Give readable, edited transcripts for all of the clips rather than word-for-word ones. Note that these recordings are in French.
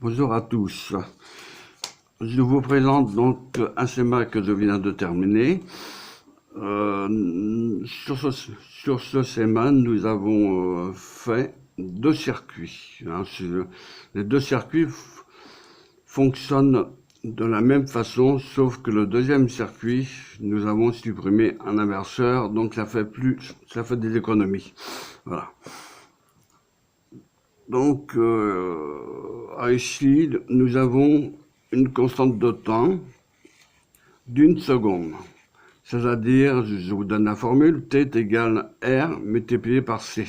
Bonjour à tous. Je vous présente donc un schéma que je viens de terminer. Sur ce schéma, nous avons fait deux circuits. Les deux circuits fonctionnent de la même façon, sauf que le deuxième circuit, nous avons supprimé un inverseur, donc ça fait des économies. Voilà. Donc, ici, nous avons une constante de temps d'une seconde. C'est-à-dire, je vous donne la formule, T est égal R multiplié par C.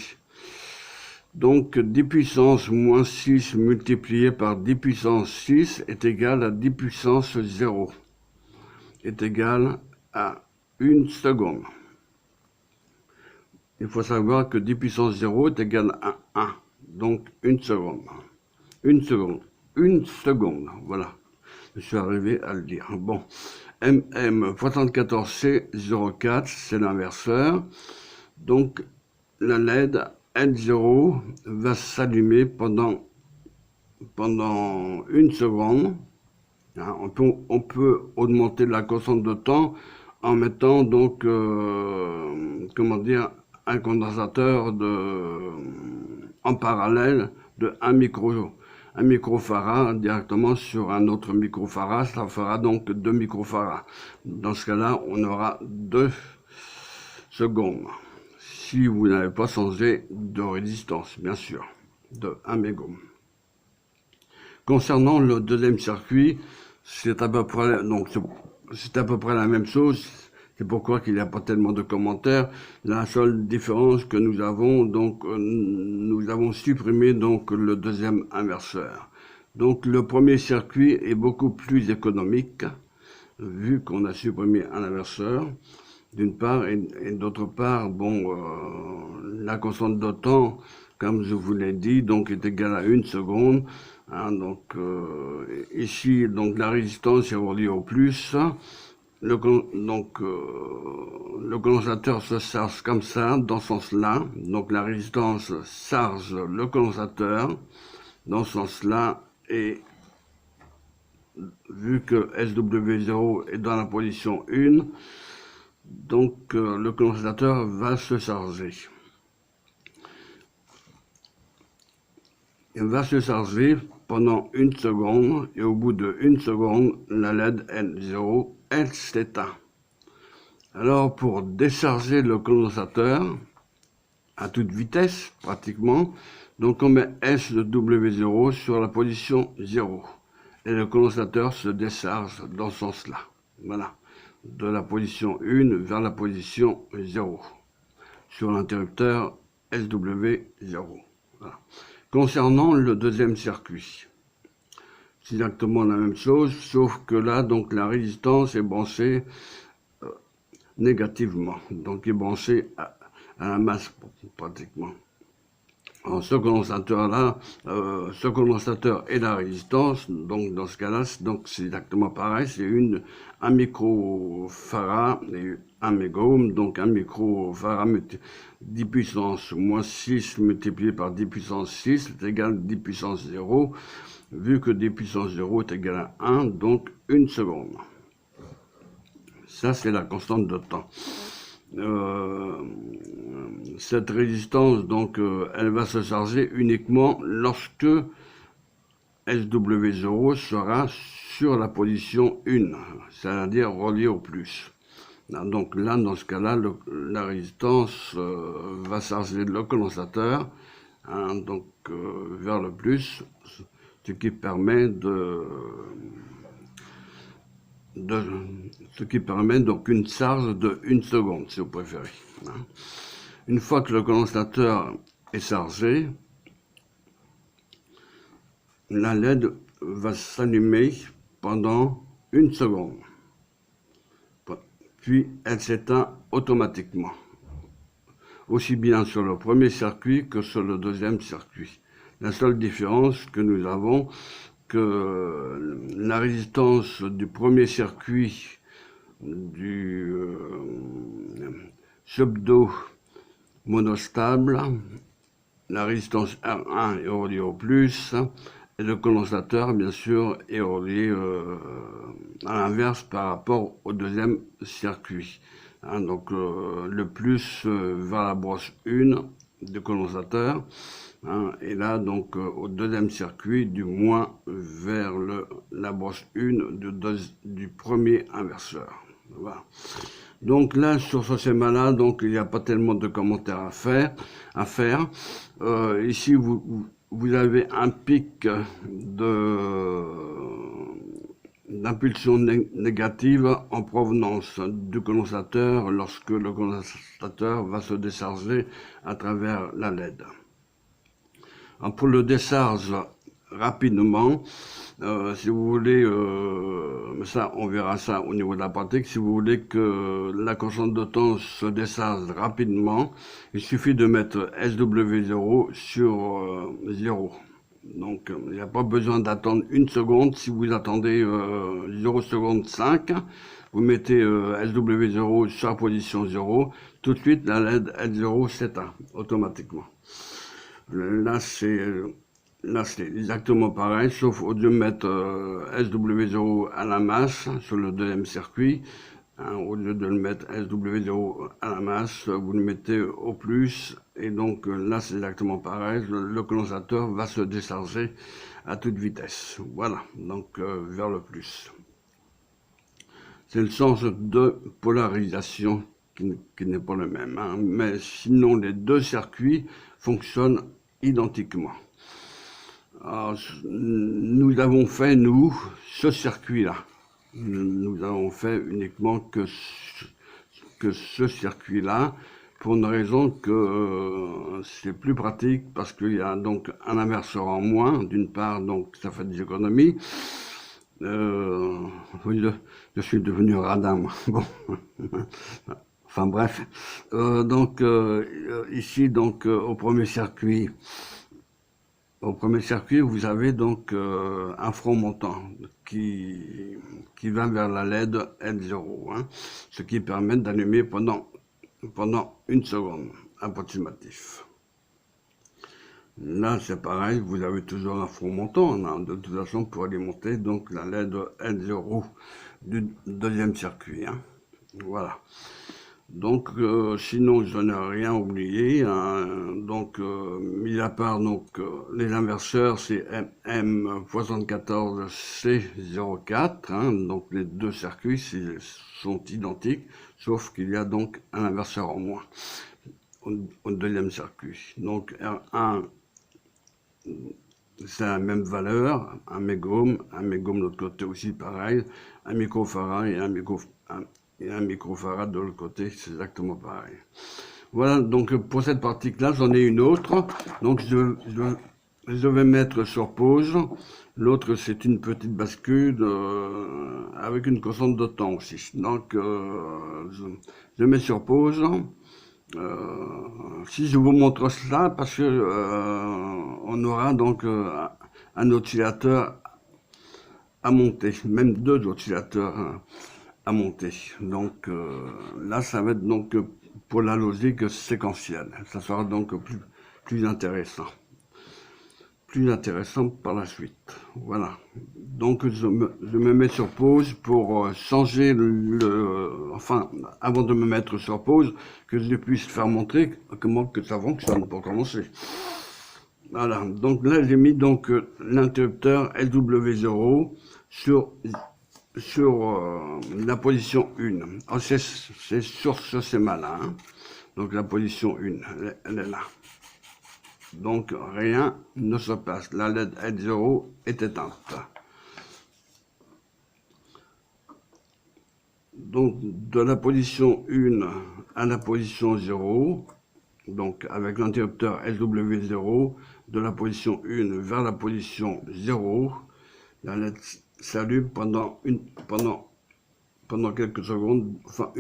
Donc, 10 puissance moins 6 multiplié par 10 puissance 6 est égal à 10 puissance 0. Est égal à 1 seconde. Il faut savoir que 10 puissance 0 est égal à 1. Donc, 1 seconde. 1 seconde. 1 seconde. Voilà. Je suis arrivé à le dire. Bon. MM74C04, c'est l'inverseur. Donc, la LED L0 va s'allumer pendant 1 seconde. On peut augmenter la constante de temps en mettant donc, un condensateur en parallèle de 1 microfarad directement sur un autre microfarad, ça fera donc 2 microfarads. Dans ce cas-là, on aura 2 secondes. Si vous n'avez pas changé de résistance, bien sûr, de 1 mégohm. Concernant le deuxième circuit, c'est à peu près la même chose. C'est pourquoi il n'y a pas tellement de commentaires. La seule différence que nous avons, donc, nous avons supprimé donc le deuxième inverseur. Donc, le premier circuit est beaucoup plus économique, vu qu'on a supprimé un inverseur, d'une part, et d'autre part, bon, la constante de temps, comme je vous l'ai dit, donc est égale à 1 seconde. Donc, ici, donc la résistance est reliée au plus. Le condensateur se charge comme ça, dans ce sens-là. Donc la résistance charge le condensateur dans ce sens-là. Et vu que SW0 est dans la position 1, donc le condensateur va se charger. Il va se charger pendant 1 seconde et au bout de 1 seconde, la LED L0 elle s'éteint. Alors pour décharger le condensateur à toute vitesse pratiquement, donc on met SW0 sur la position 0 et le condensateur se décharge dans ce sens-là. Voilà, de la position 1 vers la position 0 sur l'interrupteur SW0. Voilà. Concernant le deuxième circuit, c'est exactement la même chose, sauf que là, donc, la résistance est branchée négativement. Donc, il est branché à la masse, pratiquement. Alors, ce condensateur et la résistance, donc, dans ce cas-là, c'est exactement pareil. C'est 1 microfarad et 1 mégohm, donc 1 microfarad 10 puissance moins 6 multiplié par 10 puissance 6 est égal à 10 puissance 0. Vu que 10 puissance 0 est égal à 1, donc 1 seconde. Ça, c'est la constante de temps. Cette résistance, donc, elle va se charger uniquement lorsque SW0 sera sur la position 1, c'est-à-dire relié au plus. Donc là, dans ce cas-là, la résistance va charger le condensateur, donc vers le plus, ce qui permet donc une charge de 1 seconde, si vous préférez. Une fois que le condensateur est chargé, la LED va s'allumer pendant 1 seconde. Puis elle s'éteint automatiquement, aussi bien sur le premier circuit que sur le deuxième circuit. La seule différence que nous avons, que la résistance du premier circuit du pseudo monostable la résistance R1 est reliée au plus, et le condensateur, bien sûr, est relié à l'inverse par rapport au deuxième circuit. Hein, donc le plus vers la brosse 1 du condensateur, hein, et là donc au deuxième circuit, du moins vers la brosse 1 du premier inverseur. Voilà. Donc là, sur ce schéma-là, donc il n'y a pas tellement de commentaires à faire. Ici, vous avez un pic d'impulsion négative en provenance du condensateur lorsque le condensateur va se décharger à travers la LED. Alors pour le décharge rapidement, si vous voulez, ça on verra ça au niveau de la pratique, si vous voulez que la constante de temps se décharge rapidement, il suffit de mettre SW0 sur 0. Donc il n'y a pas besoin d'attendre une seconde. Si vous attendez 0 seconde 5, vous mettez SW0 sur la position 0, tout de suite la LED L0 s'éteint automatiquement. Là c'est exactement pareil, sauf au lieu de mettre SW0 à la masse sur le deuxième circuit, hein, au lieu de le mettre SW0 à la masse, vous le mettez au plus, et donc là c'est exactement pareil, le condensateur va se décharger à toute vitesse. Voilà, donc vers le plus. C'est le sens de polarisation qui n'est pas le même, hein, mais sinon les deux circuits fonctionnent identiquement. Alors, nous avons fait, nous, ce circuit-là. Nous avons fait uniquement que ce circuit-là, pour une raison que c'est plus pratique, parce qu'il y a donc un inverseur en moins, d'une part, donc ça fait des économies. Oui, je suis devenu radin, moi. Bon. Enfin bref. Donc ici, donc au premier circuit, vous avez donc un front montant qui va vers la LED L0, hein, ce qui permet d'allumer pendant une seconde, approximatif. Là, c'est pareil, vous avez toujours un front montant, hein, de toute façon, pour alimenter donc la LED L0 du deuxième circuit. Hein. Voilà. Donc, sinon, je n'ai rien oublié. Hein. Donc, mis à part donc, les inverseurs, c'est M74C04. Hein. Donc, les deux circuits sont identiques, sauf qu'il y a donc un inverseur en moins au deuxième circuit. Donc, R1, c'est la même valeur, un mégohm de l'autre côté aussi pareil, un microfarad et un microfarad de l'autre côté, c'est exactement pareil. Voilà, donc pour cette partie-là, j'en ai une autre. Donc je vais mettre sur pause. L'autre, c'est une petite bascule avec une constante de temps aussi. Donc je mets sur pause. Si je vous montre cela, parce que on aura donc un oscillateur à monter, même deux oscillateurs à monter. Donc là, ça va être donc pour la logique séquentielle. Ça sera donc plus intéressant. Plus intéressant par la suite. Voilà. Donc je me mets sur pause pour changer enfin, avant de me mettre sur pause, que je puisse faire montrer comment que ça fonctionne pour commencer. Voilà. Donc là, j'ai mis donc l'interrupteur LW0 sur la position 1. C'est sur ce schéma-là. Hein. Donc la position 1, elle est là. Donc rien ne se passe. La LED L0 est éteinte. Donc de la position 1 à la position 0, donc avec l'interrupteur LW0, de la position 1 vers la position 0, la LED s'allume pendant quelques secondes, enfin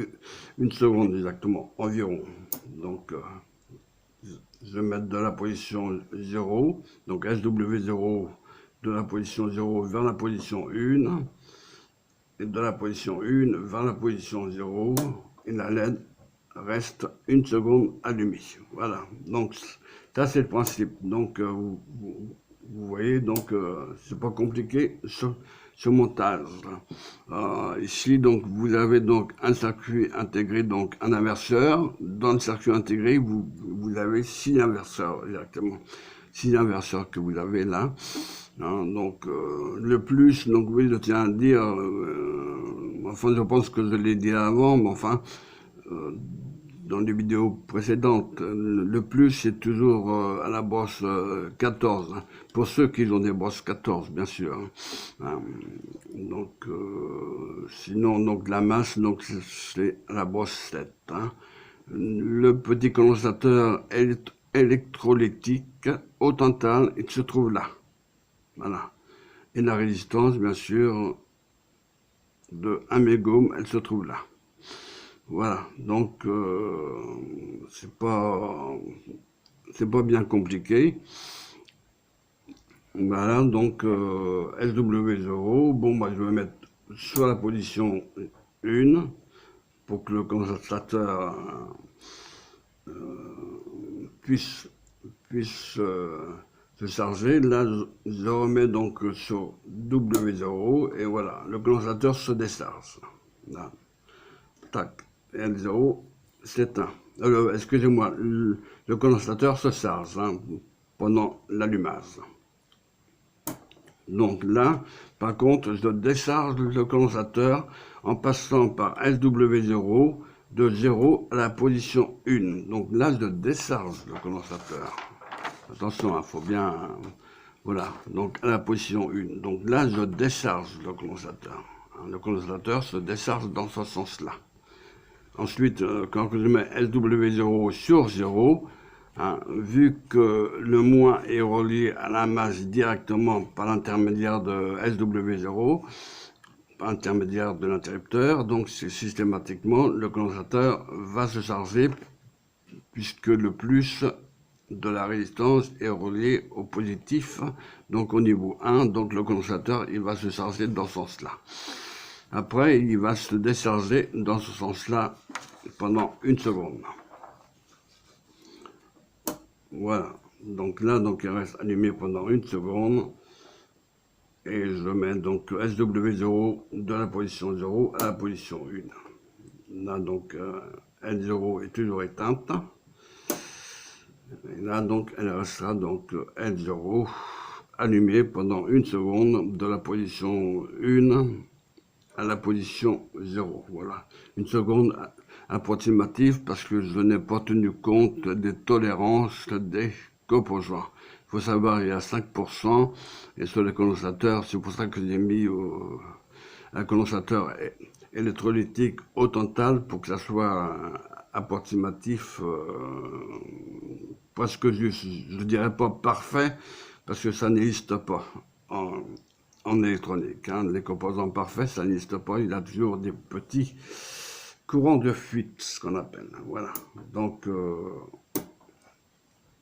une seconde exactement, environ. Donc je vais mettre de la position 0, donc SW0 de la position 0 vers la position 1, et de la position 1 vers la position 0, et la LED reste 1 seconde allumé. Voilà, donc ça c'est le principe. Donc vous voyez, donc c'est pas compliqué ce montage. Ici donc vous avez donc un circuit intégré, donc un inverseur. Dans le circuit intégré vous avez 6 inverseurs directement, 6 inverseurs que vous avez là. Hein, donc le plus, donc oui je tiens à dire, enfin je pense que je l'ai dit avant, mais enfin dans les vidéos précédentes, le plus c'est toujours à la brosse 14, hein, pour ceux qui ont des brosses 14 bien sûr. Hein. Donc sinon donc la masse donc c'est à la brosse 7. Hein. Le petit condensateur électrolytique au tantal, il se trouve là. Voilà. Et la résistance bien sûr de 1 mégaume, elle se trouve là. Voilà, donc c'est pas bien compliqué. Voilà, donc SW0, bon bah je vais mettre sur la position 1 pour que le condensateur puisse se charger. Là je remets donc sur W0 et voilà, le condensateur se décharge. Là. Tac. L0 s'éteint. Excusez-moi, le condensateur se charge hein, pendant l'allumage. Donc là, par contre, je décharge le condensateur en passant par SW0 de 0 à la position 1. Donc là, je décharge le condensateur. Attention, il faut bien... voilà, donc à la position 1. Donc là, je décharge le condensateur. Le condensateur se décharge dans ce sens-là. Ensuite, quand je mets SW0 sur 0, hein, vu que le moins est relié à la masse directement par l'intermédiaire de SW0, par l'intermédiaire de l'interrupteur, donc systématiquement le condensateur va se charger puisque le plus de la résistance est relié au positif, donc au niveau 1, donc le condensateur il va se charger dans ce sens-là. Après, il va se décharger dans ce sens-là pendant 1 seconde. Voilà. Donc là, donc il reste allumé pendant 1 seconde. Et je mets donc SW0 de la position 0 à la position 1. Là, donc, L0 est toujours éteinte. Et là, donc, elle restera donc L0 allumée pendant 1 seconde de la position 1 à la position 0. Voilà. 1 seconde approximative parce que je n'ai pas tenu compte des tolérances des composants. Il faut savoir, il y a 5% et sur les condensateurs, c'est pour ça que j'ai mis un condensateur électrolytique au tantal pour que ça soit approximatif, presque juste. Je ne dirais pas parfait parce que ça n'existe pas en électronique. Hein. Les composants parfaits, ça n'existe pas. Il y a toujours des petits courants de fuite, ce qu'on appelle. Voilà. Donc,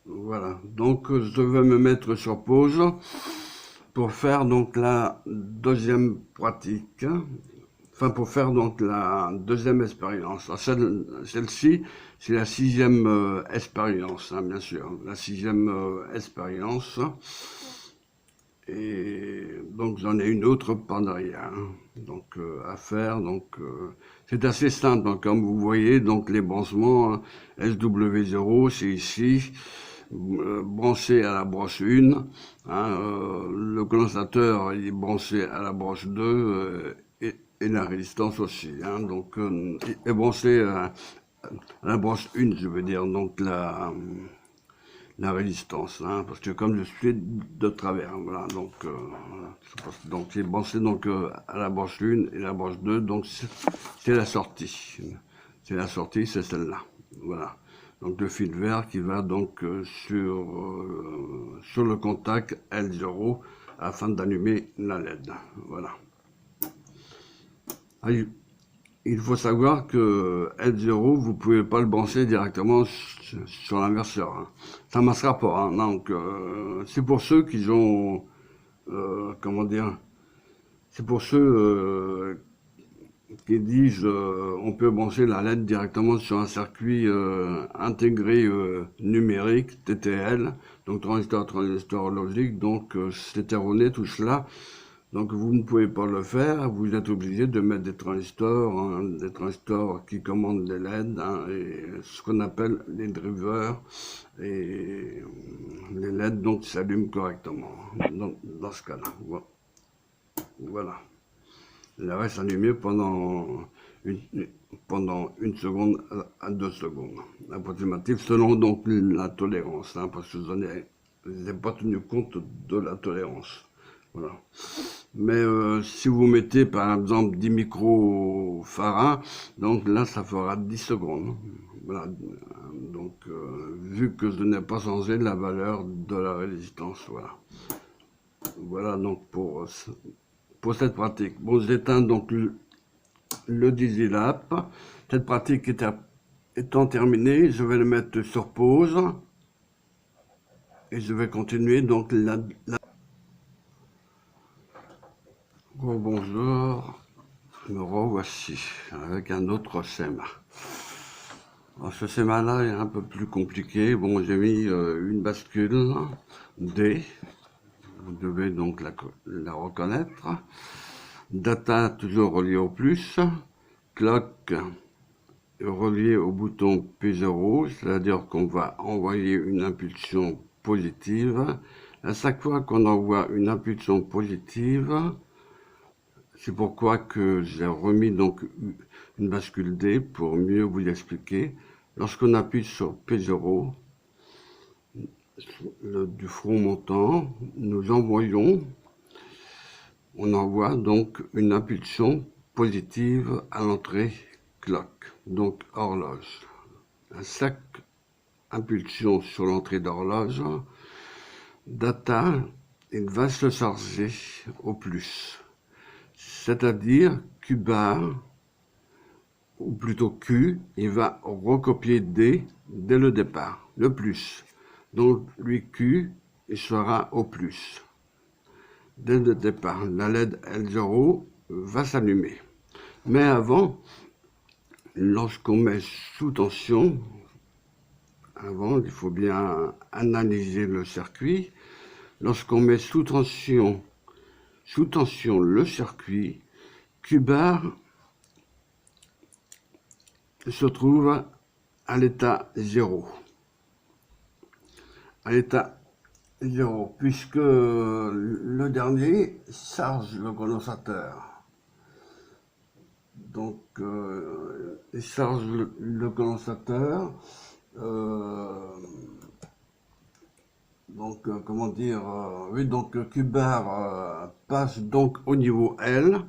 voilà. Donc, je vais me mettre sur pause pour faire donc la deuxième pratique. Enfin, pour faire donc la deuxième expérience. Celle-ci, c'est la 6e expérience, hein, bien sûr. La 6e expérience. Et donc j'en ai une autre par derrière, hein, donc à faire. Donc c'est assez simple. Donc, comme vous voyez, donc les branchements, hein, SW0, c'est ici, branché à la broche 1. Hein, le condensateur il est branché à la broche 2 et la résistance aussi. Hein, donc est branché à la broche 1, je veux dire. Donc la résistance, hein, parce que comme je suis de travers, voilà, donc c'est branché donc à la broche 1 et la broche 2, donc c'est la sortie, c'est celle-là, voilà. Donc le fil vert qui va donc sur le contact L0 afin d'allumer la LED, voilà. Il faut savoir que L0, vous pouvez pas le brancher directement sur l'inverseur. Hein. Ça ne marchera pas. Hein. Donc, c'est pour ceux qui ont, comment dire, c'est pour ceux qui disent on peut brancher la LED directement sur un circuit intégré numérique, TTL, donc transistor logique, donc c'est erroné tout cela. Donc vous ne pouvez pas le faire, vous êtes obligé de mettre des transistors qui commandent les LED, hein, et ce qu'on appelle les drivers, et les LED donc s'allument correctement dans ce cas-là. Voilà. Elle reste allumée pendant une seconde à 2 secondes, approximative, selon donc la tolérance, hein, parce que vous n'avez pas tenu compte de la tolérance. Voilà. Mais si vous mettez par exemple 10 microfarads, donc là ça fera 10 secondes. Voilà. Donc vu que je n'ai pas changé la valeur de la résistance, voilà. Voilà donc pour cette pratique. Bon, j'éteins donc le Dizilap. Cette pratique étant terminée, je vais le mettre sur pause et je vais continuer donc bonjour, me revoici avec un autre schéma. Alors, ce schéma-là est un peu plus compliqué. Bon, j'ai mis une bascule D. Vous devez donc la reconnaître. Data toujours relié au plus. Clock relié au bouton P0, c'est-à-dire qu'on va envoyer une impulsion positive. À chaque fois qu'on envoie une impulsion positive, c'est pourquoi que j'ai remis donc une bascule D pour mieux vous expliquer. Lorsqu'on appuie sur P0, du front montant, on envoie donc une impulsion positive à l'entrée clock, donc horloge. À chaque impulsion sur l'entrée d'horloge, data, il va se charger au plus. C'est-à-dire Q bar, ou plutôt Q, il va recopier D dès le départ, le plus. Donc lui Q, il sera au plus. Dès le départ, la LED L0 va s'allumer. Mais avant, lorsqu'on met sous tension, il faut bien analyser le circuit. Lorsqu'on met sous tension le circuit, Q bar se trouve à l'état 0. À l'état 0, puisque le dernier charge le condensateur. Donc, il charge le condensateur. Donc, comment dire, oui, donc Q bar passe donc au niveau L.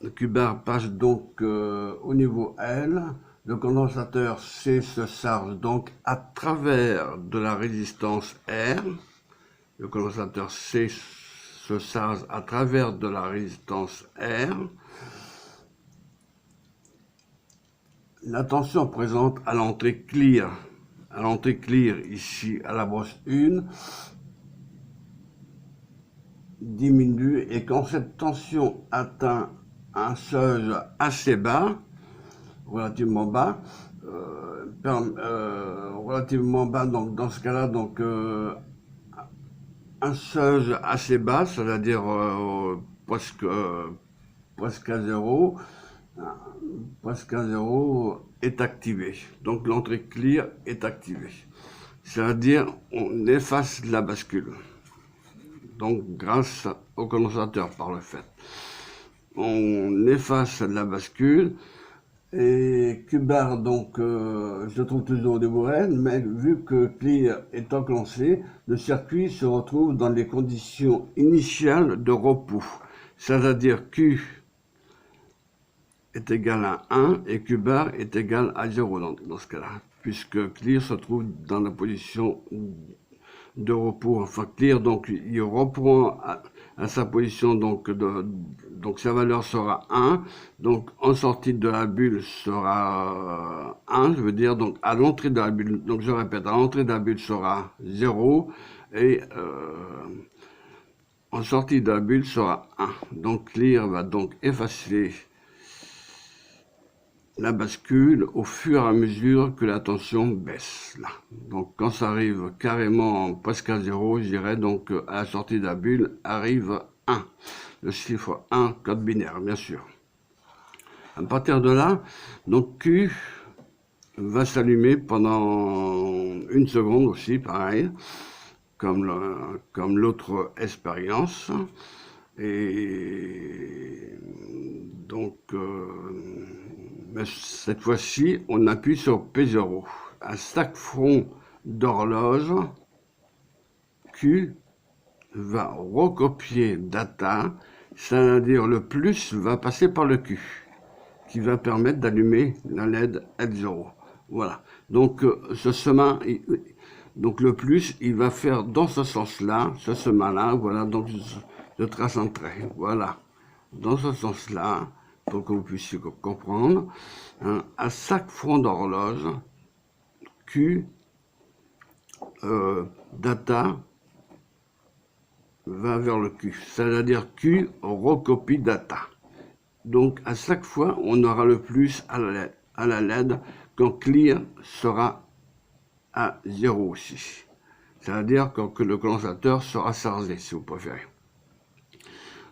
Le Q bar passe donc au niveau L. Le condensateur C se charge donc à travers de la résistance R. Le condensateur C se charge à travers de la résistance R. La tension présente à l'entrée clear, ici à la brosse 1, diminue, et quand cette tension atteint un seuil assez bas, relativement bas, donc dans ce cas-là, donc un seuil assez bas, c'est-à-dire presque à zéro, est activé. Donc l'entrée clear est activée. C'est-à-dire on efface la bascule. Donc grâce au condensateur par le fait. On efface la bascule et Q bar donc je trouve toujours au niveau N, mais vu que clear est enclenché, le circuit se retrouve dans les conditions initiales de repos. C'est-à-dire Q est égal à 1 et Q bar est égal à 0 dans ce cas-là, puisque clear se trouve dans la position de repos. Enfin, clear, donc il reprend à sa position, donc sa valeur sera 1, donc en sortie de la bulle sera 1, je veux dire, donc à l'entrée de la bulle, donc je répète, à l'entrée de la bulle sera 0, et en sortie de la bulle sera 1. Donc clear va donc effacer la bascule au fur et à mesure que la tension baisse. Là. Donc quand ça arrive carrément presque à 0, je dirais donc à la sortie de la bulle arrive 1. Le chiffre 1, code binaire, bien sûr. À partir de là, donc Q va s'allumer pendant 1 seconde aussi, pareil, comme l'autre expérience. Et donc, mais cette fois-ci, on appuie sur P0. À chaque front d'horloge, Q va recopier data, c'est-à-dire le plus va passer par le Q, qui va permettre d'allumer la LED L0. Voilà. Donc, ce chemin, donc le plus, il va faire dans ce sens-là, ce chemin-là, voilà, donc je trace un trait, voilà, dans ce sens-là, pour que vous puissiez comprendre, hein, à chaque front d'horloge, Q, data, va vers le Q, c'est-à-dire Q recopie data. Donc à chaque fois, on aura le plus à la LED quand clear sera à 0 aussi. C'est-à-dire que le condensateur sera chargé, si vous préférez.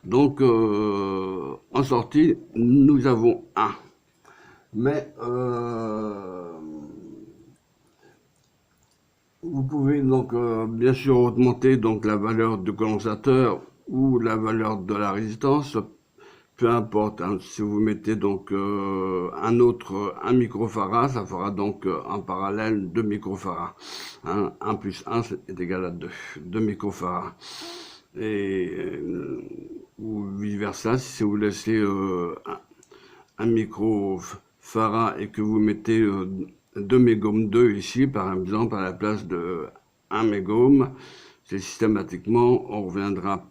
Donc, en sortie, nous avons 1. Mais, vous pouvez donc, bien sûr, augmenter donc, la valeur du condensateur ou la valeur de la résistance, peu importe. Hein, si vous mettez donc un microfarad, ça fera donc en parallèle 2 microfarads. Hein, 1 plus 1 est égal à 2. 2 microfarads. Et ou vice versa, si vous laissez un microfarad et que vous mettez 2 mégohm 2 ici, par exemple, à la place de 1 mégohm, c'est systématiquement, on reviendra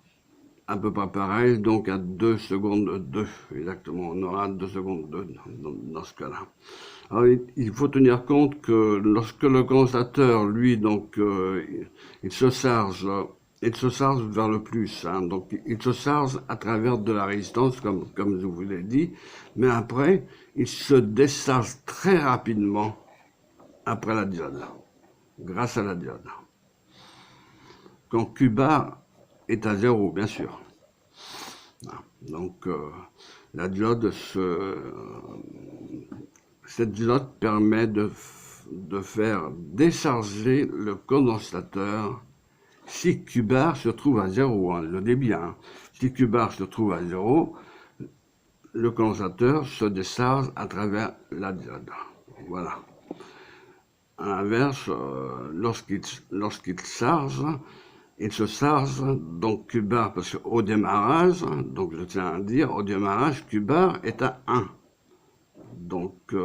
à peu près pareil, donc à 2 secondes 2, exactement, on aura 2 secondes 2 dans ce cas-là. Alors, il faut tenir compte que lorsque le condensateur, lui, donc, il se charge vers le plus, hein, donc il se charge à travers de la résistance, comme je vous l'ai dit, mais après, il se décharge très rapidement après la diode, grâce à la diode. Quand Q bar est à 0, bien sûr. Donc, la diode, cette diode permet de faire décharger le condensateur si Q bar se trouve à 0, hein, le débit, hein. Si Q bar se trouve à 0, le condensateur se décharge à travers la diode. Voilà. À l'inverse, lorsqu'il charge, il se charge, donc Q bar, parce qu'au démarrage, donc je tiens à dire, au démarrage, Q bar est à 1. Donc,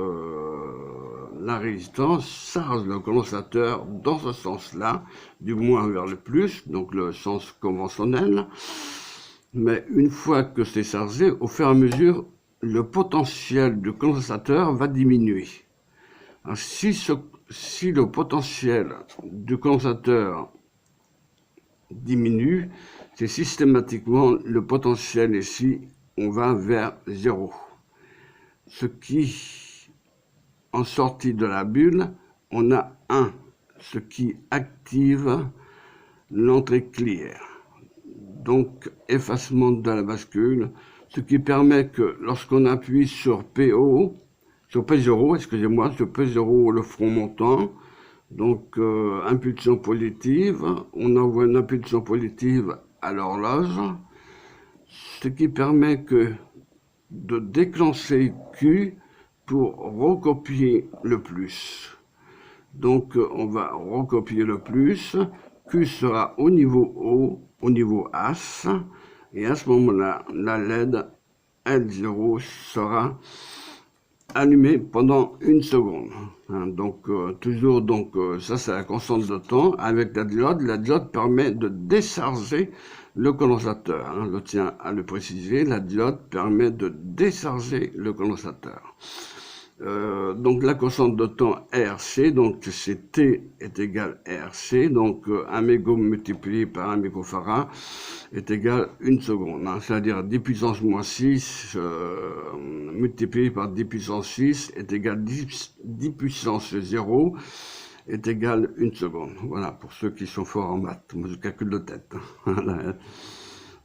la résistance charge le condensateur dans ce sens-là, du moins vers le plus, donc le sens conventionnel. Mais une fois que c'est chargé, au fur et à mesure, le potentiel du condensateur va diminuer. Alors, si le potentiel du condensateur diminue, c'est systématiquement le potentiel ici, on va vers 0. Ce qui, en sortie de la bulle, on a 1, ce qui active l'entrée clear. Donc, effacement de la bascule, ce qui permet que lorsqu'on appuie sur P0, excusez-moi, sur P0, le front montant, donc impulsion positive, on envoie une impulsion positive à l'horloge, ce qui permet de déclencher Q pour recopier le plus. Donc on va recopier le plus, Q sera au niveau O, au niveau As, et à ce moment-là, la LED L0 sera allumée pendant 1 seconde. Hein, donc toujours, ça c'est la constante de temps. Avec la diode permet de décharger le condensateur. Hein, je tiens à le préciser, la diode permet de décharger le condensateur. Donc la constante de temps RC, donc c'est T est égal à RC, donc 1 mégo multiplié par 1 mégofarad est égal à 1 seconde, hein, c'est-à-dire 10 puissance moins 6 multiplié par 10 puissance 6 est égal à 10 puissance 0 est égal à 1 seconde. Voilà, pour ceux qui sont forts en maths, moi je calcule de tête.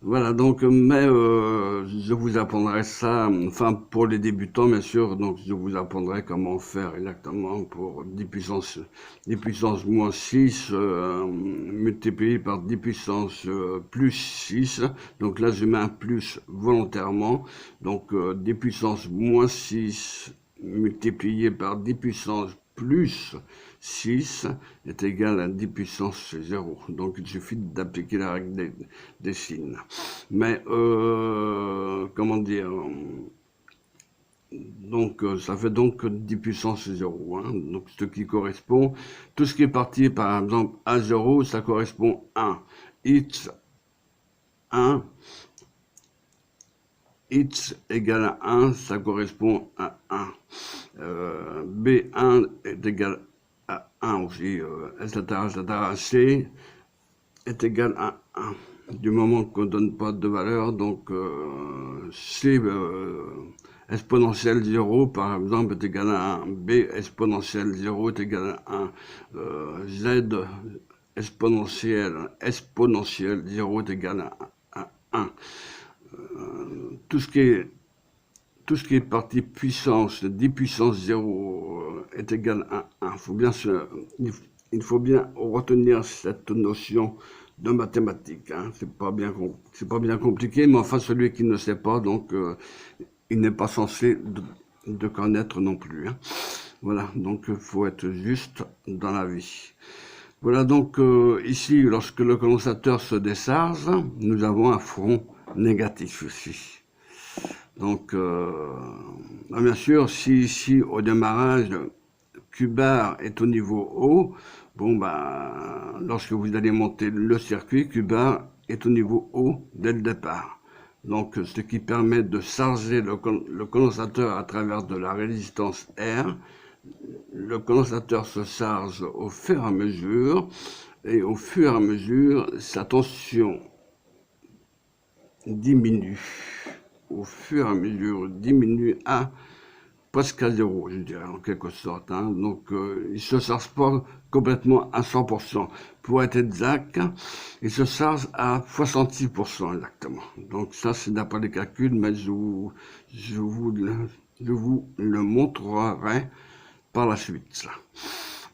Voilà, donc, mais je vous apprendrai ça, enfin pour les débutants bien sûr, donc je vous apprendrai comment faire exactement pour 10 puissance moins 6 multiplié par 10 puissance plus 6, donc là je mets un plus volontairement, donc 10 puissance moins 6 multiplié par 10 puissance plus 6 est égal à 10 puissance 0. Donc il suffit d'appliquer la règle des signes. Mais, comment dire, donc ça fait donc 10 puissance 0. Hein, donc ce qui correspond, tout ce qui est parti par exemple à 0, ça correspond à x 1. X égale à 1, ça correspond à 1. B1 est égal à 1 aussi, etc., etc. C est égal à 1. Du moment qu'on ne donne pas de valeur, donc C exponentielle 0, par exemple, est égal à 1. B exponentielle 0 est égal à 1. Z exponentielle 0 est égal à 1. Tout ce qui est partie puissance, 10 puissance 0 est égal à 1. Il faut bien retenir cette notion de mathématiques. Hein. C'est pas bien compliqué, mais enfin celui qui ne sait pas, donc il n'est pas censé de connaître non plus. Hein. Voilà, donc il faut être juste dans la vie. Voilà, donc ici, lorsque le condensateur se décharge, nous avons un front négatif ici. Donc, bien sûr, si ici, au démarrage, Q bar est au niveau haut, bon, lorsque vous allez monter le circuit, Q bar est au niveau haut dès le départ. Donc, ce qui permet de charger le condensateur à travers de la résistance R. Le condensateur se charge au fur et à mesure, et au fur et à mesure, sa tension diminue. Au fur et à mesure, diminue à presque à zéro, je dirais, en quelque sorte. Hein. Donc, il ne se charge pas complètement à 100%. Pour être exact, il se charge à 66% exactement. Donc, ça, c'est d'après les calculs, mais je vous le montrerai par la suite. Ça.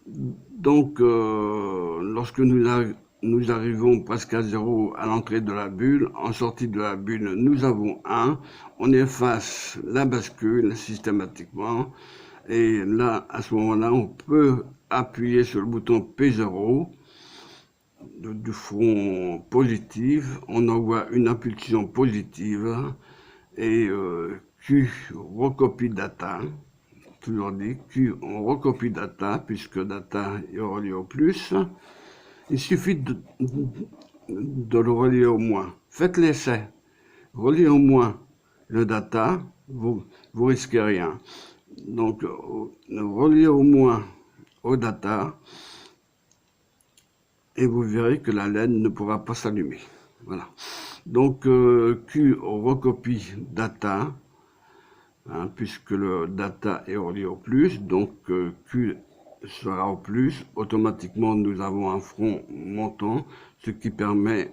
Donc, lorsque nous arrivons presque à 0 à l'entrée de la bulle, en sortie de la bulle, nous avons 1, on efface la bascule systématiquement, et là, à ce moment-là, on peut appuyer sur le bouton P0 du front positif, on envoie une impulsion positive, et Q recopie data, toujours dit, Q on recopie data, puisque data est relié au plus. Il suffit de le relier au moins. Faites l'essai. Reliez au moins le data, vous risquez rien. Donc, reliez au moins au data, et vous verrez que la LED ne pourra pas s'allumer. Voilà. Donc, Q recopie data, hein, puisque le data est relié au plus, donc Q sera au plus, automatiquement nous avons un front montant, ce qui permet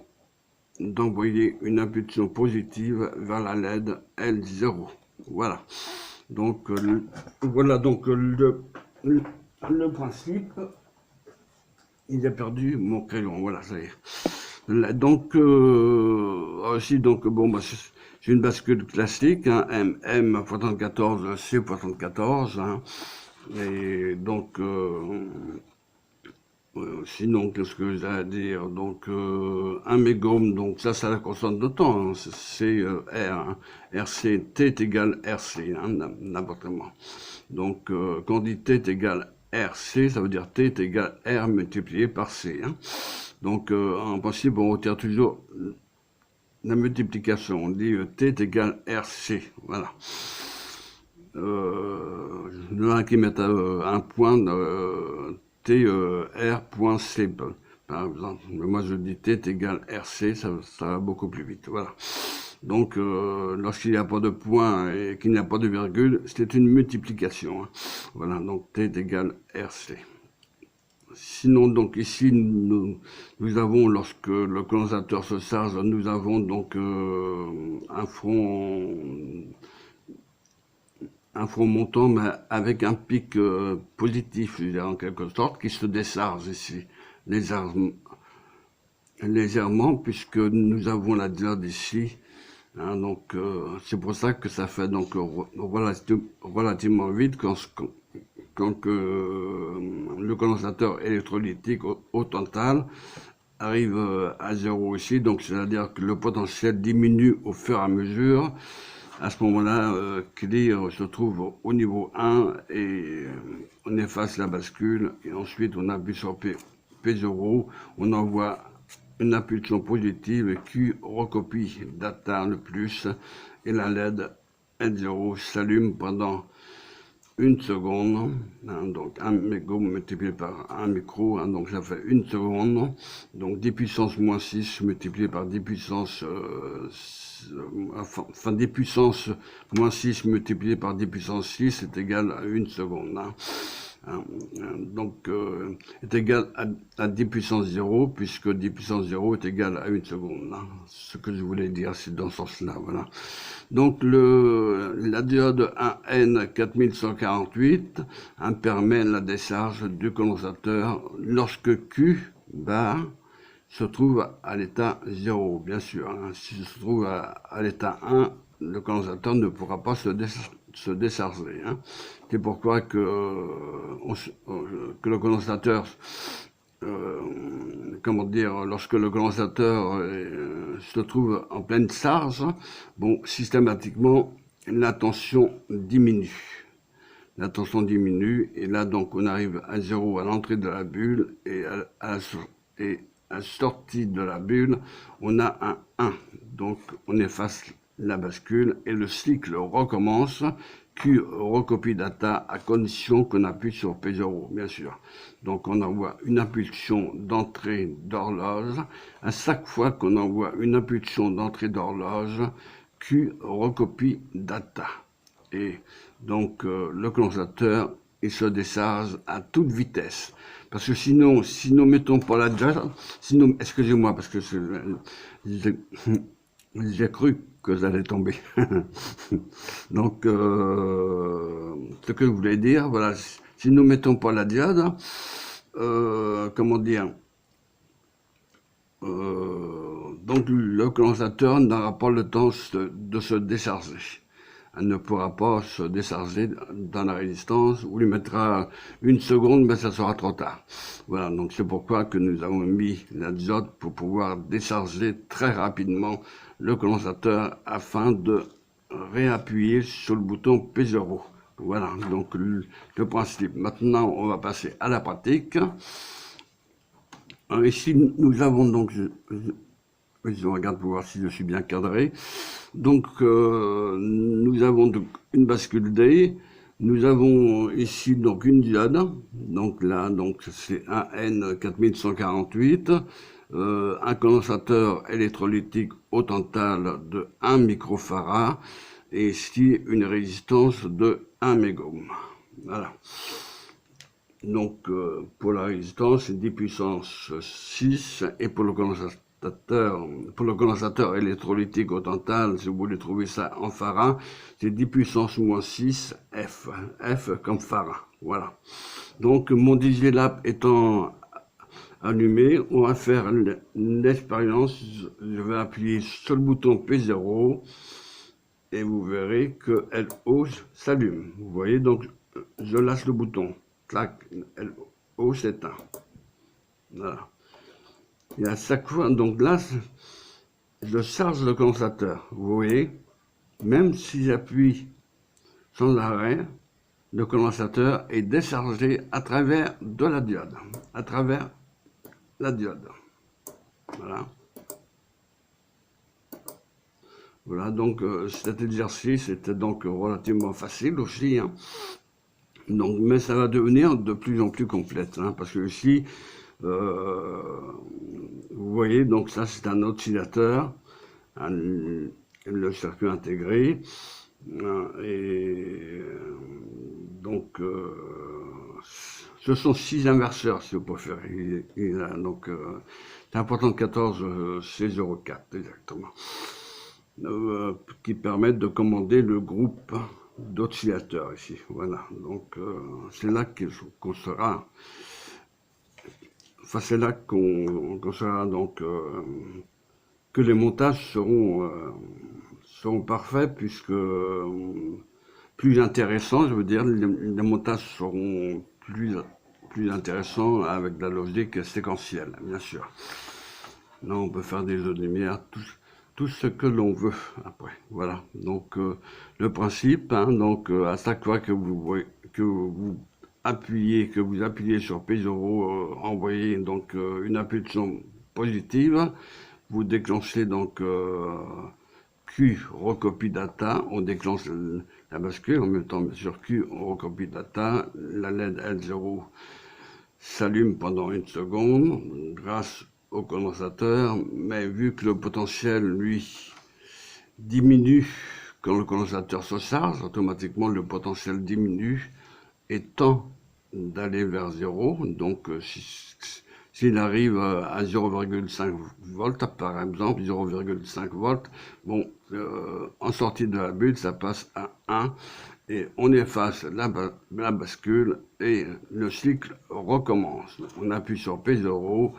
d'envoyer une impulsion positive vers la LED L0. Voilà. Donc voilà donc le principe. Il a perdu mon crayon. Voilà, ça y est. Donc aussi donc bon c'est une bascule classique, hein, M74 C74. Hein, et donc sinon, qu'est-ce que j'ai à dire? Donc, 1 mégome, donc ça, c'est la constante de temps, hein, c'est R. Hein. RC, T est égal RC, hein, n'importe comment. Donc, quand on dit T est égal RC, ça veut dire T est égal R multiplié par C. Hein. Donc, en principe, on retire toujours la multiplication. On dit T est égal RC. Voilà. il y en a qui mettent un point TR.C par exemple. Mais moi je dis T est égal RC, ça va beaucoup plus vite. Voilà. Donc lorsqu'il n'y a pas de point et qu'il n'y a pas de virgule, c'est une multiplication. Hein. Voilà, donc T est égal RC. Sinon, donc ici, nous avons, lorsque le condensateur se charge, nous avons donc un front montant, mais avec un pic positif, je dirais, en quelque sorte, qui se décharge ici, légèrement, puisque nous avons la diode ici. Hein, donc, c'est pour ça que ça fait donc relativement vite quand le condensateur électrolytique au total arrive à 0 ici, donc c'est-à-dire que le potentiel diminue au fur et à mesure. À ce moment-là, Clear se trouve au niveau 1 et on efface la bascule et ensuite on appuie sur P0, on envoie une impulsion positive Q recopie data le plus et la LED N0 s'allume pendant une seconde, hein, donc 1 mégo multiplié par 1 micro, hein, donc ça fait une seconde, donc 10 puissance moins 6 multiplié par 10 puissance, enfin 10 puissance moins 6 multiplié par 10 puissance 6 est égal à une seconde. Hein. Donc est égal à 10 puissance 0, puisque 10 puissance 0 est égal à une seconde. Hein. Ce que je voulais dire, c'est dans ce sens-là. Voilà. Donc la diode 1N4148 permet la décharge du condensateur lorsque Q se trouve à l'état 0, bien sûr. Hein. S'il se trouve à l'état 1, le condensateur ne pourra pas se décharger. Hein. C'est pourquoi que le condensateur, comment dire, lorsque le condensateur se trouve en pleine charge, bon, systématiquement, la tension diminue. La tension diminue, et là, donc, on arrive à 0 à l'entrée de la bulle, et à la sortie de la bulle, on a un 1. Donc, on efface la bascule, et le cycle recommence. Q recopie data à condition qu'on appuie sur P0, bien sûr. Donc on envoie une impulsion d'entrée d'horloge. À chaque fois qu'on envoie une impulsion d'entrée d'horloge, Q recopie data. Et donc le condensateur, il se décharge à toute vitesse. Parce que sinon, si nous mettons pas la diode, sinon, excusez-moi, parce que j'ai cru que ça allait tomber. Donc, ce que je voulais dire, voilà, si nous mettons pas la diode, comment dire, donc le condensateur n'aura pas le temps de se décharger. Elle ne pourra pas se décharger dans la résistance, ou lui mettra une seconde, mais ça sera trop tard. Voilà, donc c'est pourquoi que nous avons mis la diode pour pouvoir décharger très rapidement le condensateur afin de réappuyer sur le bouton P0. Voilà, donc le principe. Maintenant, on va passer à la pratique. Ici, nous avons donc... Je regarde pour voir si je suis bien cadré. Donc, nous avons donc une bascule D. Nous avons ici donc une diode. Donc là, donc c'est un N4148. Un condensateur électrolytique au total de 1 microfarad. Et ici, une résistance de 1 mégohm. Voilà. Donc, pour la résistance, c'est 10 puissance 6. Et pour le condensateur électrolytique au total, si vous voulez trouver ça en farad, c'est 10 puissance moins 6 F. F comme farad. Voilà. Donc, mon DigiLab étant allumé, on va faire l'expérience. Je vais appuyer sur le bouton P0 et vous verrez que LO s'allume. Vous voyez, donc, je lâche le bouton. Clac, LO s'éteint. Voilà. Et à chaque fois, donc là, je charge le condensateur. Vous voyez, même si j'appuie sans arrêt, le condensateur est déchargé à travers de la diode. À travers la diode. Voilà. Voilà, donc cet exercice était donc relativement facile aussi. Hein. Donc, mais ça va devenir de plus en plus complète, hein, parce que ici, vous voyez, donc ça c'est un oscillateur, le circuit intégré, et donc ce sont 6 inverseurs si vous préférez. Donc c'est important 14 C04 exactement, qui permettent de commander le groupe d'oscillateurs ici. Voilà, donc c'est là qu'on sera. Enfin, c'est là qu'on saura donc que les montages seront parfaits, puisque plus intéressants, je veux dire, les montages seront plus intéressants avec de la logique séquentielle, bien sûr. Là, on peut faire des jeux de lumière, tout ce que l'on veut après. Voilà. Donc, le principe, hein, donc à chaque fois que vous appuyez sur P0, envoyez donc une impulsion positive, vous déclenchez donc Q recopie data, on déclenche la bascule, en même temps sur Q on recopie data, la LED L0 s'allume pendant 1 seconde grâce au condensateur, mais vu que le potentiel lui diminue quand le condensateur se charge, automatiquement le potentiel diminue et tend d'aller vers 0. Donc s'il arrive à 0,5 volts, par exemple, 0,5 volts, bon, en sortie de la bulle, ça passe à 1 et on efface la bascule et le cycle recommence. On appuie sur P0,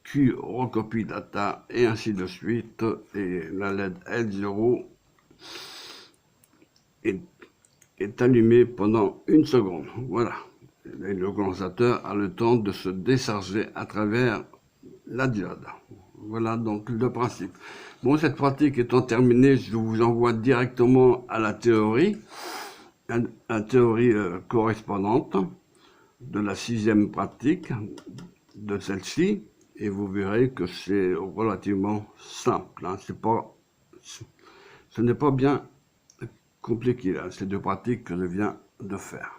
Q recopie data et ainsi de suite, et la LED L0 est allumée pendant 1 seconde. Voilà. Et le condensateur a le temps de se décharger à travers la diode. Voilà donc le principe. Bon, cette pratique étant terminée, je vous envoie directement à la théorie, correspondante de la 6e pratique de celle-ci, et vous verrez que c'est relativement simple. Hein. Ce n'est pas bien compliqué, hein, ces 2 pratiques que je viens de faire.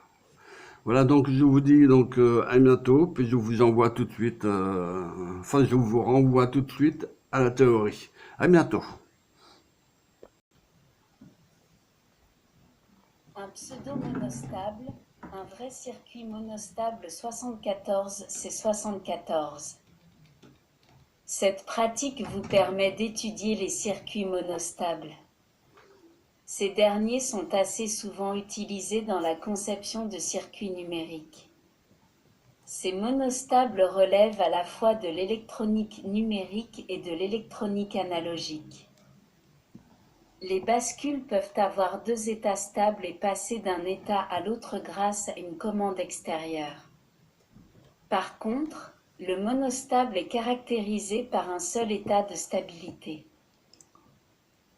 Voilà, donc je vous dis donc à bientôt, puis je vous envoie tout de suite, je vous renvoie tout de suite à la théorie. À bientôt. Un pseudo-monostable, un vrai circuit monostable 74, c'est 74. Cette pratique vous permet d'étudier les circuits monostables. Ces derniers sont assez souvent utilisés dans la conception de circuits numériques. Ces monostables relèvent à la fois de l'électronique numérique et de l'électronique analogique. Les bascules peuvent avoir 2 états stables et passer d'un état à l'autre grâce à une commande extérieure. Par contre, le monostable est caractérisé par un seul état de stabilité.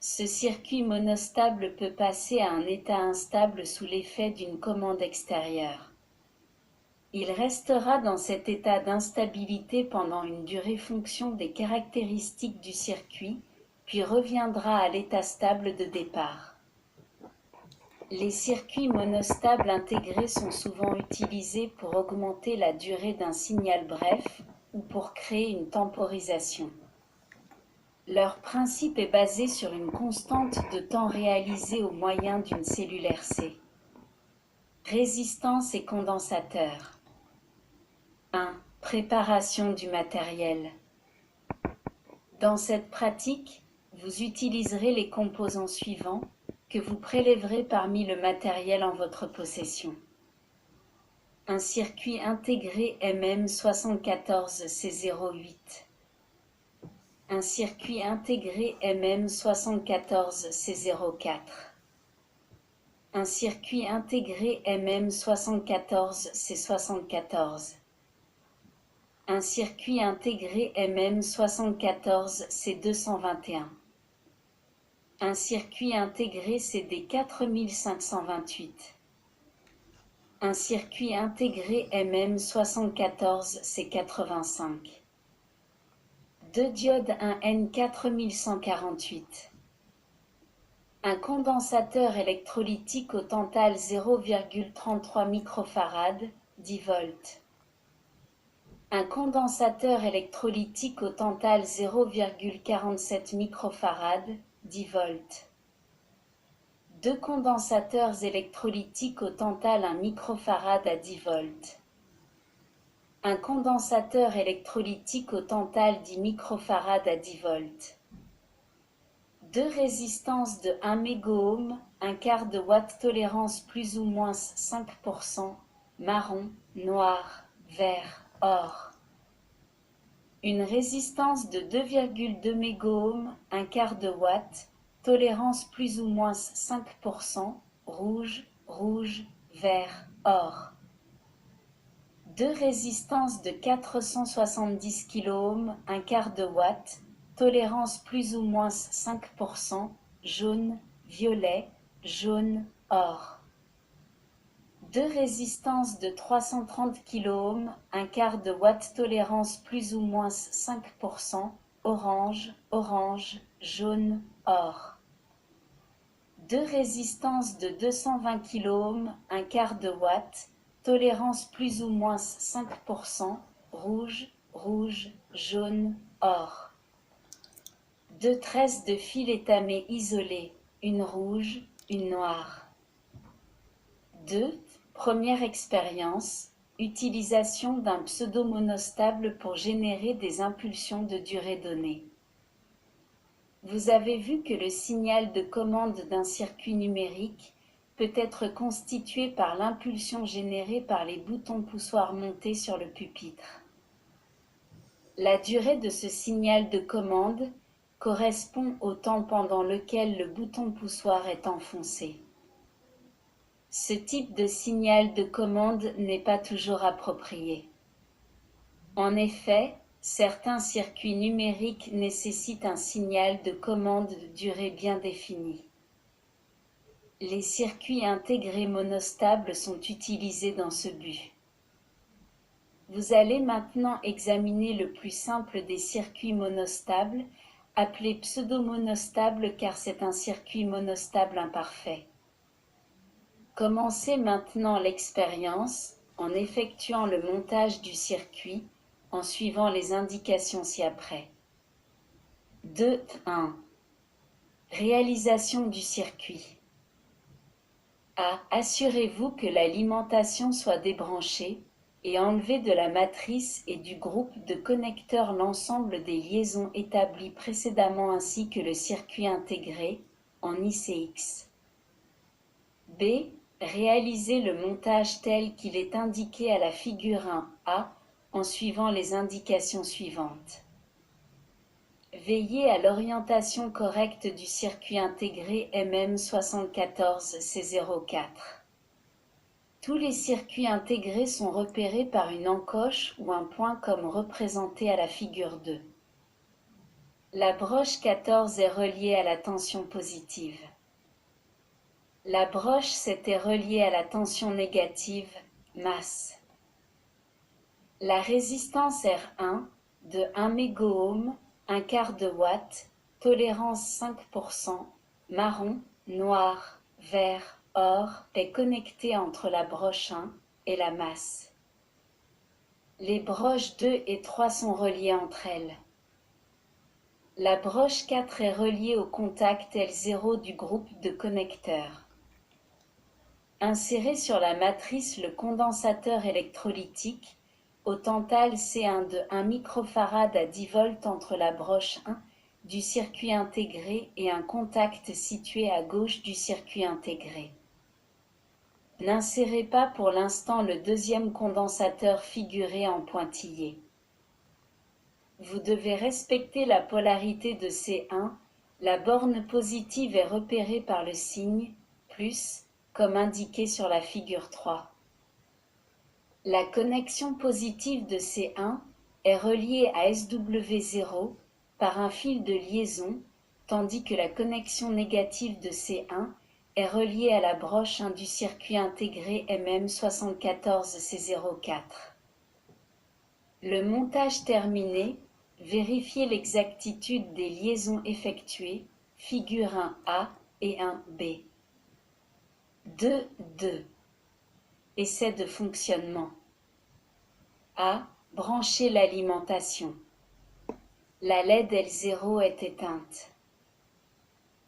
Ce circuit monostable peut passer à un état instable sous l'effet d'une commande extérieure. Il restera dans cet état d'instabilité pendant une durée fonction des caractéristiques du circuit, puis reviendra à l'état stable de départ. Les circuits monostables intégrés sont souvent utilisés pour augmenter la durée d'un signal bref ou pour créer une temporisation. Leur principe est basé sur une constante de temps réalisée au moyen d'une cellule RC. Résistance et condensateur. 1. Préparation du matériel. Dans cette pratique, vous utiliserez les composants suivants que vous prélèverez parmi le matériel en votre possession. Un circuit intégré MM74C08. Un circuit intégré MM74C04. Un circuit intégré MM74C74. Un circuit intégré MM74C221. Un circuit intégré CD4528. Un circuit intégré MM74C85. 2 diodes 1N4148. Un condensateur électrolytique au tantal 0,33 microfarad, 10 volts. Un condensateur électrolytique au tantal 0,47 microfarad, 10 volts. Deux condensateurs électrolytiques au tantal 1 microfarad à 10 volts. Un condensateur électrolytique au tantal 10 microfarad à 10 volts. Deux résistances de 1 mégaohm, un quart de watt tolérance plus ou moins 5%, marron, noir, vert, or. Une résistance de 2,2 mégaohm, un quart de watt, tolérance plus ou moins 5%, rouge, rouge, vert, or. Deux résistances de 470 kΩ, un quart de watt, tolérance plus ou moins 5%, jaune, violet, jaune, or. Deux résistances de 330 kΩ, un quart de watt, tolérance plus ou moins 5%, orange, orange, jaune, or. Deux résistances de 220 kΩ, un quart de watt, tolérance plus ou moins 5%, rouge, rouge, jaune, or. Deux tresses de fil étamé isolées, une rouge, une noire. 2. Première expérience, utilisation d'un pseudo-monostable pour générer des impulsions de durée donnée. Vous avez vu que le signal de commande d'un circuit numérique peut être constitué par l'impulsion générée par les boutons poussoirs montés sur le pupitre. La durée de ce signal de commande correspond au temps pendant lequel le bouton poussoir est enfoncé. Ce type de signal de commande n'est pas toujours approprié. En effet, certains circuits numériques nécessitent un signal de commande de durée bien définie. Les circuits intégrés monostables sont utilisés dans ce but. Vous allez maintenant examiner le plus simple des circuits monostables, appelé pseudo-monostable car c'est un circuit monostable imparfait. Commencez maintenant l'expérience en effectuant le montage du circuit en suivant les indications ci-après. 2.1 Réalisation du circuit. A. Assurez-vous que l'alimentation soit débranchée et enlevez de la matrice et du groupe de connecteurs l'ensemble des liaisons établies précédemment ainsi que le circuit intégré en ICX. B. Réalisez le montage tel qu'il est indiqué à la figure 1A en suivant les indications suivantes. Veillez à l'orientation correcte du circuit intégré MM74C04. Tous les circuits intégrés sont repérés par une encoche ou un point comme représenté à la figure 2. La broche 14 est reliée à la tension positive. La broche 7 est reliée à la tension négative, masse. La résistance R1 de 1 mégaohm, un quart de watt, tolérance 5%, marron, noir, vert, or, est connectée entre la broche 1 et la masse. Les broches 2 et 3 sont reliées entre elles. La broche 4 est reliée au contact L0 du groupe de connecteurs. Insérez sur la matrice le condensateur électrolytique au tantal C1 de 1 microfarad à 10 volts entre la broche 1 du circuit intégré et un contact situé à gauche du circuit intégré. N'insérez pas pour l'instant le deuxième condensateur figuré en pointillé. Vous devez respecter la polarité de C1, la borne positive est repérée par le signe plus, comme indiqué sur la figure 3. La connexion positive de C1 est reliée à SW0 par un fil de liaison, tandis que la connexion négative de C1 est reliée à la broche 1 du circuit intégré MM74C04. Le montage terminé, vérifiez l'exactitude des liaisons effectuées, figure 1A, et 1B. 2. Essai de fonctionnement. A. Brancher l'alimentation. La LED L0 est éteinte.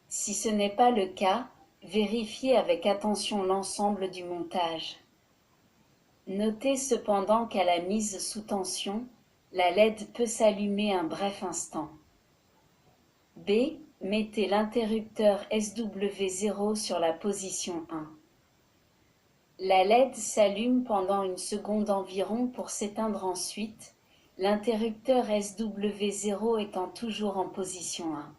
Si ce n'est pas le cas, vérifiez avec attention l'ensemble du montage. Notez cependant qu'à la mise sous tension, la LED peut s'allumer un bref instant. B. Mettez l'interrupteur SW0 sur la position 1. La LED s'allume pendant une seconde environ pour s'éteindre ensuite, l'interrupteur SW0 étant toujours en position 1.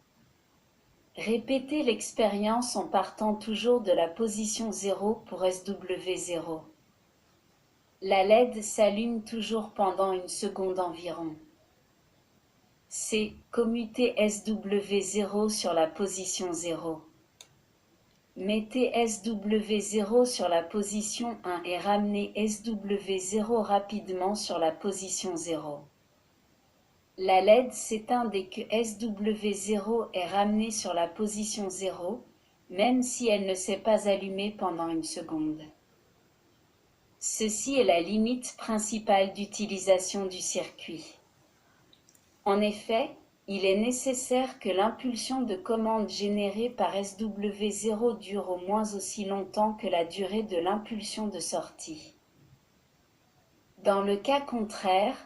Répétez l'expérience en partant toujours de la position 0 pour SW0. La LED s'allume toujours pendant une seconde environ. C. Commuter SW0 sur la position 0. Mettez SW0 sur la position 1 et ramenez SW0 rapidement sur la position 0. La LED s'éteint dès que SW0 est ramené sur la position 0, même si elle ne s'est pas allumée pendant une seconde. Ceci est la limite principale d'utilisation du circuit. En effet, il est nécessaire que l'impulsion de commande générée par SW0 dure au moins aussi longtemps que la durée de l'impulsion de sortie. Dans le cas contraire,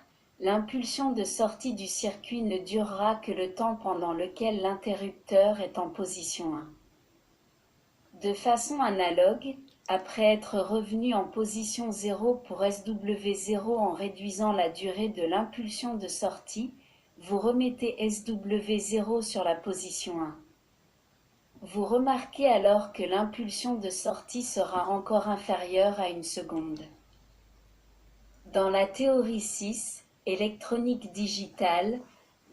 l'impulsion de sortie du circuit ne durera que le temps pendant lequel l'interrupteur est en position 1. De façon analogue, après être revenu en position 0 pour SW0 en réduisant la durée de l'impulsion de sortie, vous remettez SW0 sur la position 1. Vous remarquez alors que l'impulsion de sortie sera encore inférieure à une seconde. Dans la théorie 6, électronique digitale,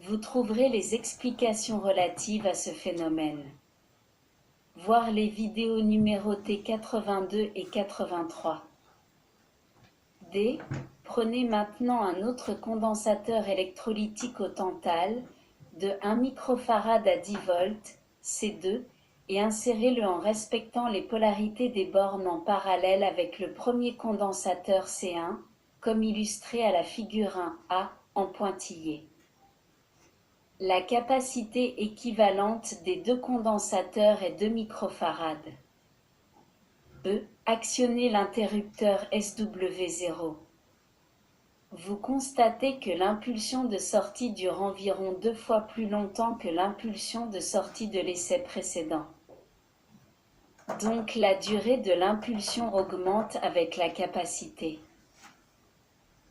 vous trouverez les explications relatives à ce phénomène. Voir les vidéos numérotées 82 et 83. D. Prenez maintenant un autre condensateur électrolytique au tantal de 1 microfarad à 10 volts, C2, et insérez-le en respectant les polarités des bornes en parallèle avec le premier condensateur C1, comme illustré à la figure 1A en pointillé. La capacité équivalente des deux condensateurs est 2 microfarads. E. Actionnez l'interrupteur SW0. Vous constatez que l'impulsion de sortie dure environ 2 fois plus longtemps que l'impulsion de sortie de l'essai précédent. Donc la durée de l'impulsion augmente avec la capacité.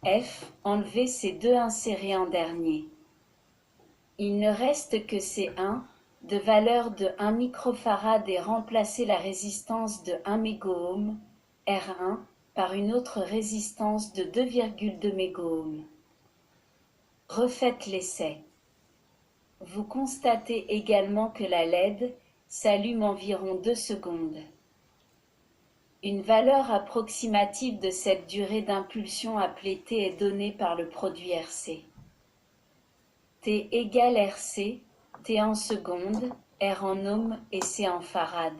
F. Enlevez ces deux insérés en dernier. Il ne reste que C1, de valeur de 1 microfarad et remplacez la résistance de 1 mégohm, R1, par une autre résistance de 2,2 mégohm. Refaites l'essai. Vous constatez également que la LED s'allume environ 2 secondes. Une valeur approximative de cette durée d'impulsion appelée T est donnée par le produit RC. T égale RC, T en secondes, R en ohm et C en farad.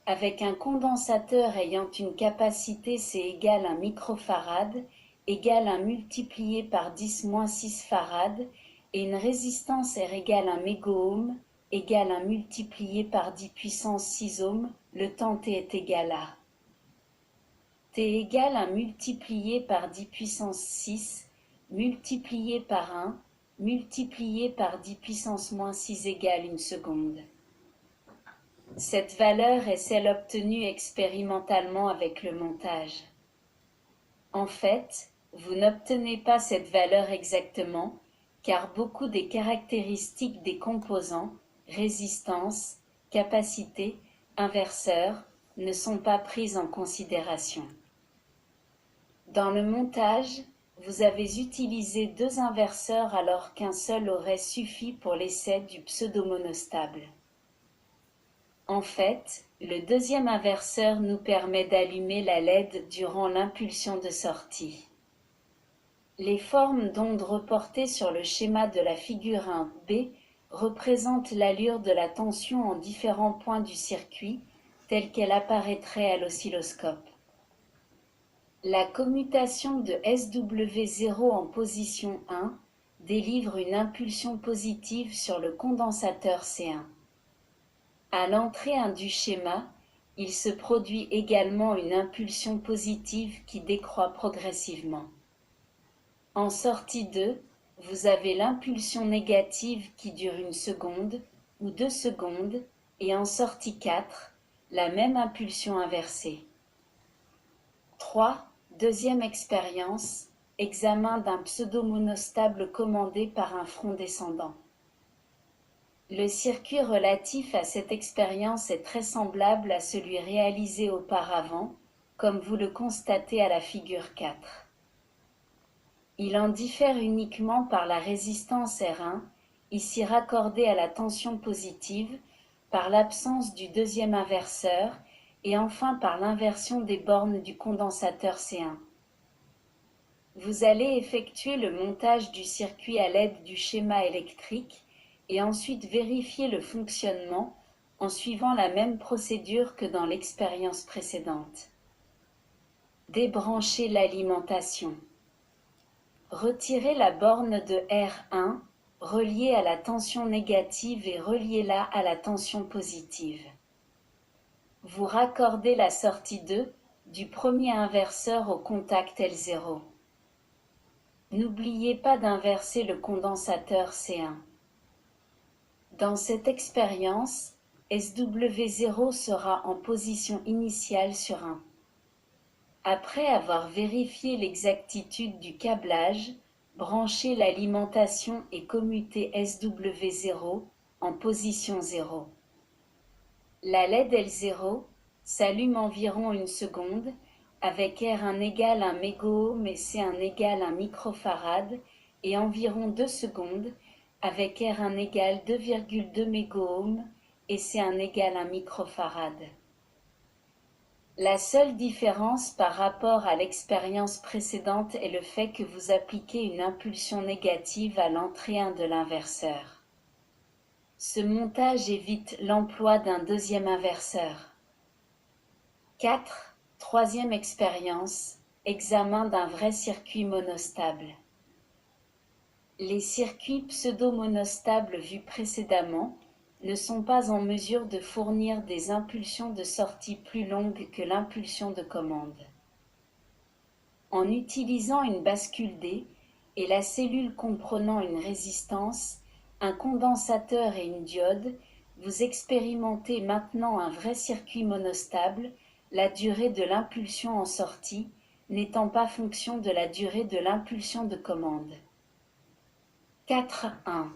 Avec un condensateur ayant une capacité C égale 1 microfarad, égale 1 multiplié par 10-6 farad, et une résistance R égale 1 mégohm, égale 1 multiplié par 10 puissance 6 ohms, le temps T est égal à T égale 1 multiplié par 10 puissance 6, multiplié par 1, multiplié par 10 puissance moins 6 égale 1 seconde. Cette valeur est celle obtenue expérimentalement avec le montage. En fait, vous n'obtenez pas cette valeur exactement, car beaucoup des caractéristiques des composants, résistance, capacité, inverseur, ne sont pas prises en considération. Dans le montage, vous avez utilisé 2 inverseurs alors qu'un seul aurait suffi pour l'essai du pseudo-monostable. En fait, le deuxième inverseur nous permet d'allumer la LED durant l'impulsion de sortie. Les formes d'ondes reportées sur le schéma de la figure 1B représente l'allure de la tension en différents points du circuit, telle qu'elle apparaîtrait à l'oscilloscope. La commutation de SW0 en position 1 délivre une impulsion positive sur le condensateur C1. À l'entrée 1 du schéma, il se produit également une impulsion positive qui décroît progressivement. En sortie 2, vous avez l'impulsion négative qui dure 1 seconde ou 2 secondes et en sortie 4, la même impulsion inversée. 3. Deuxième expérience, examen d'un pseudo-monostable commandé par un front descendant. Le circuit relatif à cette expérience est très semblable à celui réalisé auparavant, comme vous le constatez à la figure 4. Il en diffère uniquement par la résistance R1, ici raccordée à la tension positive, par l'absence du deuxième inverseur et enfin par l'inversion des bornes du condensateur C1. Vous allez effectuer le montage du circuit à l'aide du schéma électrique et ensuite vérifier le fonctionnement en suivant la même procédure que dans l'expérience précédente. Débranchez l'alimentation. Retirez la borne de R1, reliée à la tension négative et reliez-la à la tension positive. Vous raccordez la sortie 2 du premier inverseur au contact L0. N'oubliez pas d'inverser le condensateur C1. Dans cette expérience, SW0 sera en position initiale sur 1. Après avoir vérifié l'exactitude du câblage, branchez l'alimentation et commutez SW0 en position 0. La LED L0 s'allume environ 1 seconde avec R1 égale 1 mégaohm et C1 égale 1 microfarad et environ 2 secondes avec R1 égale 2,2 mégaohm et C1 égale 1 microfarad. La seule différence par rapport à l'expérience précédente est le fait que vous appliquez une impulsion négative à l'entrée 1 de l'inverseur. Ce montage évite l'emploi d'un deuxième inverseur. 4. Troisième expérience, examen d'un vrai circuit monostable. Les circuits pseudo-monostables vus précédemment ne sont pas en mesure de fournir des impulsions de sortie plus longues que l'impulsion de commande. En utilisant une bascule D et la cellule comprenant une résistance, un condensateur et une diode, vous expérimentez maintenant un vrai circuit monostable, la durée de l'impulsion en sortie n'étant pas fonction de la durée de l'impulsion de commande. 4.1.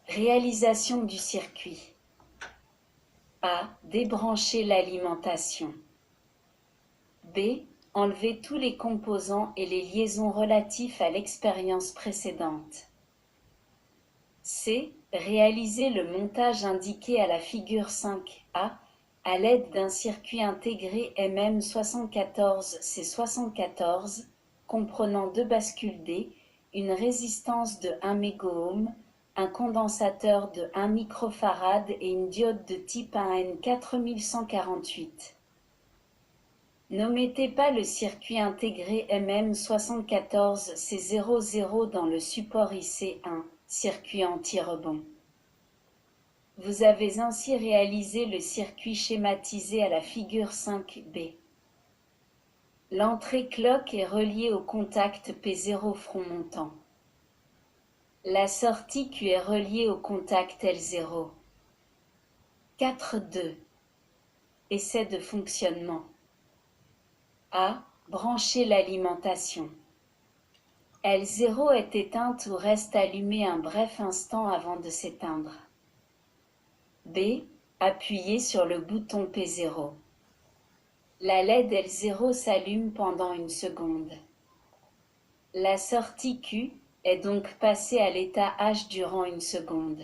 Réalisation du circuit. A. Débrancher l'alimentation. B. Enlever tous les composants et les liaisons relatifs à l'expérience précédente. C. Réaliser le montage indiqué à la figure 5A à l'aide d'un circuit intégré MM74C74 comprenant 2 bascules D, une résistance de 1 mégaohm, un condensateur de 1 microfarad et une diode de type AN 4148. N'omettez pas le circuit intégré MM74C00 dans le support IC1, circuit anti-rebond. Vous avez ainsi réalisé le circuit schématisé à la figure 5B. L'entrée clock est reliée au contact P0 front montant. La sortie Q est reliée au contact L0. 4.2. Essai de fonctionnement. A. Brancher l'alimentation. L0 est éteinte ou reste allumée un bref instant avant de s'éteindre. B. Appuyez sur le bouton P0. La LED L0 s'allume pendant 1 seconde. La sortie Q est donc passée à l'état H durant 1 seconde.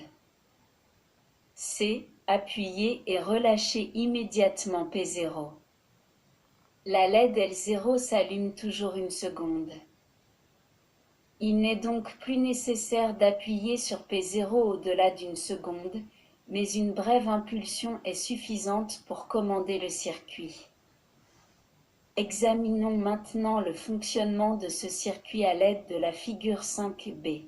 C. Appuyez et relâchez immédiatement P0. La LED L0 s'allume toujours 1 seconde. Il n'est donc plus nécessaire d'appuyer sur P0 au-delà d'une seconde, mais une brève impulsion est suffisante pour commander le circuit. Examinons maintenant le fonctionnement de ce circuit à l'aide de la figure 5b.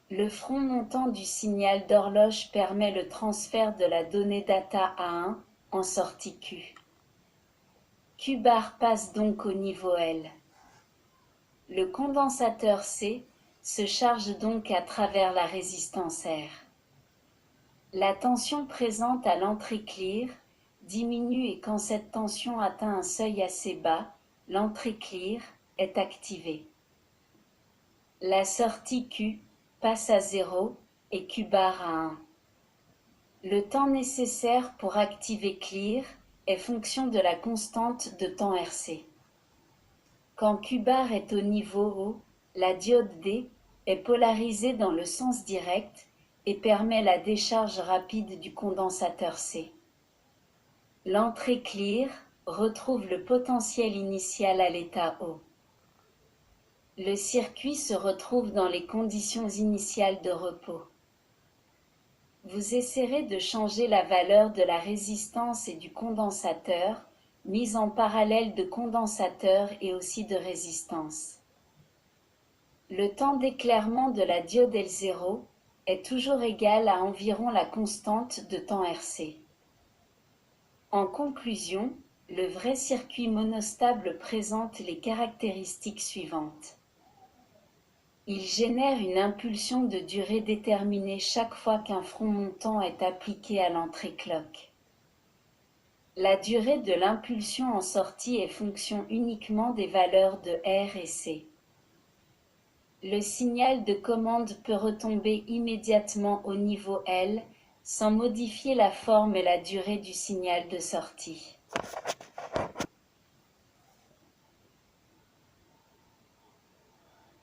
Le front montant du signal d'horloge permet le transfert de la donnée data A1 en sortie Q. Q bar passe donc au niveau L. Le condensateur C se charge donc à travers la résistance R. La tension présente à l'entrée clear diminue et quand cette tension atteint un seuil assez bas, l'entrée clear est activée. La sortie Q passe à 0 et Q bar à 1. Le temps nécessaire pour activer clear est fonction de la constante de temps RC. Quand Q bar est au niveau haut, la diode D est polarisée dans le sens direct et permet la décharge rapide du condensateur C. L'entrée clear retrouve le potentiel initial à l'état haut. Le circuit se retrouve dans les conditions initiales de repos. Vous essaierez de changer la valeur de la résistance et du condensateur, mise en parallèle de condensateur et aussi de résistance. Le temps d'éclairement de la diode L0 est toujours égal à environ la constante de temps RC. En conclusion, le vrai circuit monostable présente les caractéristiques suivantes. Il génère une impulsion de durée déterminée chaque fois qu'un front montant est appliqué à l'entrée clock. La durée de l'impulsion en sortie est fonction uniquement des valeurs de R et C. Le signal de commande peut retomber immédiatement au niveau L sans modifier la forme et la durée du signal de sortie.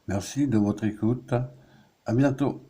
Merci de votre écoute. À bientôt.